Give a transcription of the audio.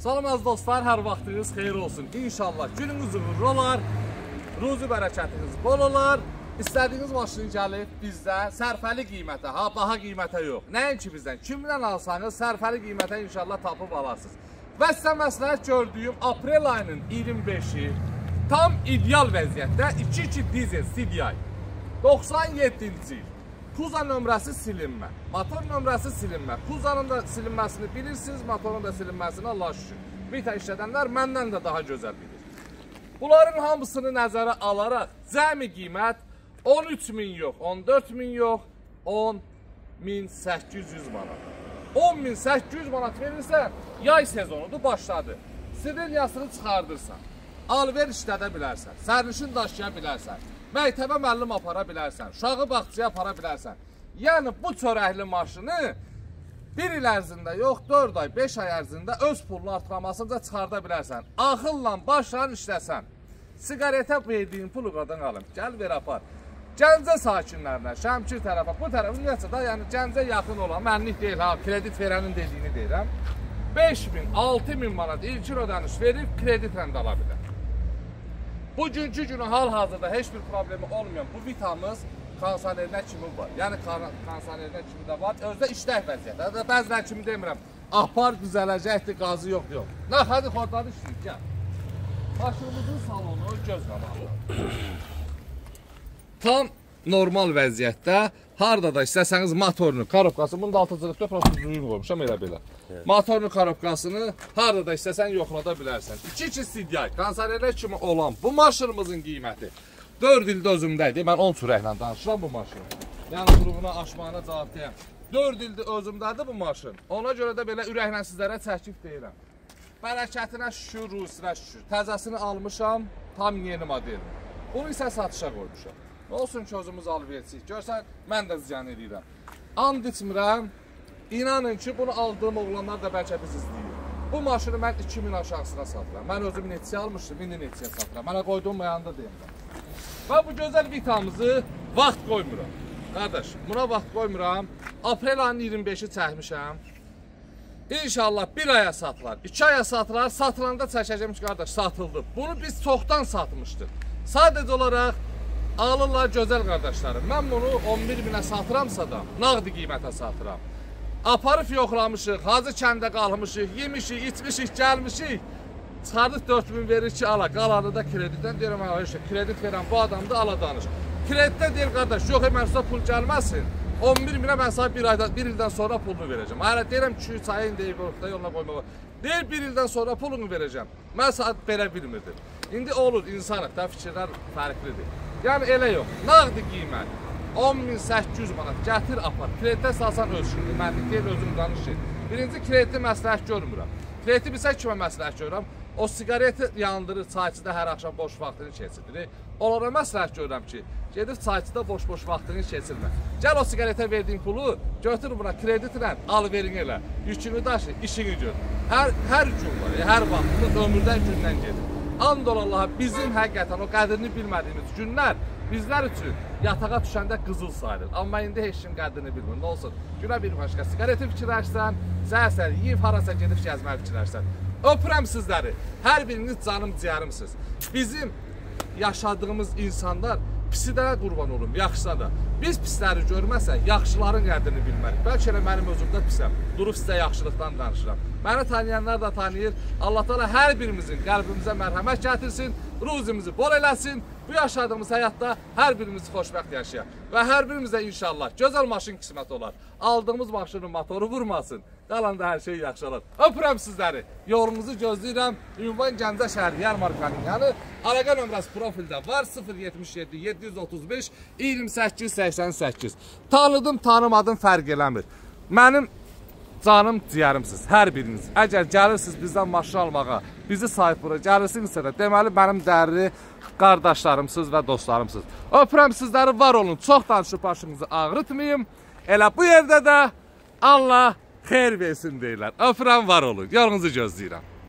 Salam əziz dostlar, hər vaxtınız xeyir olsun. İnşallah gününüz uğurlu olar, ruzi bərəkətiniz bol olar. İstədiyiniz maşını gəlib bizdə sərfəli qiymətə, baha qiymətə yox. Nəinki bizdən, kimdən alsanız sərfəli qiymətə inşallah tapıb alarsınız. Və sizə məsləhət gördüyüm aprel ayının 25-i tam ideal vəziyyətdə 2.2 dizel CDI 97-ci il. Kuza nömrəsi silinmə, motor nömrəsi silinmə. Kuzanın da silinməsini bilirsiniz, motorun da silinməsini Allah şükür. Vita işlədənlər məndən də daha gözəl bilir. Bunların hamısını nəzərə alaraq cəmi qiymət 13.000 yox, 14.000 yox, 10.800 manat. 10.800 manat verirsə, yay sezonudur, başladı. Sidilyasını çıxardırsan, alver işlədə bilərsən, sərnişin daşıya bilərsən, məktəbə müəllim apara bilərsən, uşağı bağçaya apara bilərsən. Yəni bu çörəkli maşını 1 il ərzində yox, 4 ay, 5 ay ərzində öz pulunu artırmasınca çıxarda bilərsən. Axılla başlan işləsən, siqaretə verdiyin pulu qadan alım, gəl ver apar. Gəncə sakinlərinə, Şəmkir tərəfə, bu tərəfə ümumiyyətlə da, yəni Gəncə yaxın olan, mənlik deyil, ha, kredit verənin dediyini deyirəm. 5.000, 6.000 manat ilkin ödəniş verib kreditlə də ala bilər. Bugünkü günü hal-hazırda heç bir problemi olmayan bu Vitamız kondisionerinə kimi var. Yəni kondisionerinə kimi də var. Özdə işlək vəziyyətdə. Bəzilər kimi demirəm. Apar düzələcəkdir, qazı yoxdur, yox. Nə, hadi xordadı işləyik, gəl. Maşınımızın salonu göz qabağında. Tam normal vəziyyətdə, harada da istəsəniz motorunu, korobkasını, bunun da altıcılıqda prosto düzgün qoymuşam elə belə. Motorunu, korobkasını harada da istəsən yoxlada bilərsən. 2.2 CDI, kondisionerlər kimi olan bu maşınımızın qiyməti 4 ildə özümdəydi. Mən 10 sürəklə danışıram bu maşını. Yəni qurğuna, aşmağına cavab deyəm. 4 ildə özümdədir bu maşın. Ona görə də belə ürəklə sizlərə çəkib deyirəm. Bərəkətinə şükür, ruhusinə şükür. Təzəsini almışam, tam yeni model. Bunu isə satışa qoymuşam. Olsun ki, özümüz alverçiyik. Görsən, mən də ziyan edirəm. And içmirəm. İnanın ki, bunu aldığım oğlanlar da bəlkə biz izləyir. Bu maşını mən 2000 aşağısına satıram. Mən özüm neçəyə almışdım, indi neçəyə satıram. Mənə qoyduğum mayanda deyim. Və bu gözəl Vitamızı vaxt qoymuram. Qardaş, buna vaxt qoymuram. Aprel ayının 25-i çəkmişəm. İnşallah 1 aya satılar, 2 aya satılar. Satılanda çəkəcəm ki, qardaş, satıldı. Bunu biz çoxdan satmışdıq. Sadəcə olaraq alırlar gözəl qardaşlarım. Mən bunu 11.000-ə satıramsa da, nağdi qiymətə satıram. Aparıb yoxlamışıq, Hacı kəndə qalmışıq, yemişik, içmişik, gəlmişik. Çıxardıq 4.000 verir ki, ala, qalanı da kreditdən deyirəm, kredit verən bu adam da ala danış. Kreditdə deyir, qardaş, yox, mən sizə pul gəlməsin. 11.000-ə mən sana 1 ildən sonra pulunu verəcəm. Hələ deyirəm ki, 3 ayın deyib, yoluna qoymağa. Deyir, 1 ildən sonra pulunu verəcəm. Mən saat belə bilmirdim. İndi olur, insanıq da fikirlər fərqlidir. Yəni elə yox, nağdi qiymət 10.800 manat gətir apar, kreditə salsan öz şimdi, mənlik deyil, özüm danış şey. Birinci krediti məsləhət görmürəm. Krediti bilsə kimə məsləhət görürəm, o sigareti yandırır, çayçıda hər axşam boş vaxtını keçirdir. Onlara məsləhət görürəm ki, gedir çayçıda boş vaxtını keçirmə. Gəl o sigaretə verdiyin pulu, götür buna kreditlə, al verin elə, yükünü daşı, işini gör. Hər gün var, hər vaxtımız ömürdən gündən gedir. And Allah'a bizim həqiqətən o qədrini bilmədiyimiz günlər bizlər üçün yatağa düşəndə qızıl sayılır. Amma indi heç kim qədrini bilmir. Nə olsun? Günə bir başqa sigareti fikirlərsən, səhər yeyib harasa gedib gəzmək fikirlərsən. Öpürəm sizləri. Hər biriniz canım ciyərimsiniz. Bizim yaşadığımız insanlar pisilərə qurban olun, yaxşısa da. Biz pisləri görməsək, yaxşıların qədrini bilmərik. Bəlkə elə mənim özümdə pisəm. Durub sizə yaxşılıqdan danışıram. Məni tanıyanlar da tanıyır. Allah Teala hər birimizin qəlbimizə mərhəmət gətirsin, ruzimizi bol eləsin. Bu yaşadığımız həyatda hər birimiz xoşbəxt yaşayaq. Və hər birimizə inşallah gözəl maşın qismət olar. Aldığımız maşının motoru vurmasın. Qalanda hər şey yaxşı olar. Öpürəm sizləri. Yolunuzu gözləyirəm. Ünvan Gəncə şəhəri yarmarkanın yanı. Əlaqə nömrəsi profildə var. 077 735 28 88. Tanıdım, tanımadım fərq eləmir. Mənim canım ciyərimsiz, hər biriniz. Əgər gəlirsiniz bizdən maşın almağa, bizi sahib bura gəlirsinizsə də, deməli mənim dəyərli qardaşlarımsınız və dostlarımsınız. Öpürəm sizləri, var olun, çox danışıb başınızı ağrıtmayım. Elə bu yerdə də Allah xeyir versin deyirlər. Öpürəm, var olun, yolunuzu gözləyirəm.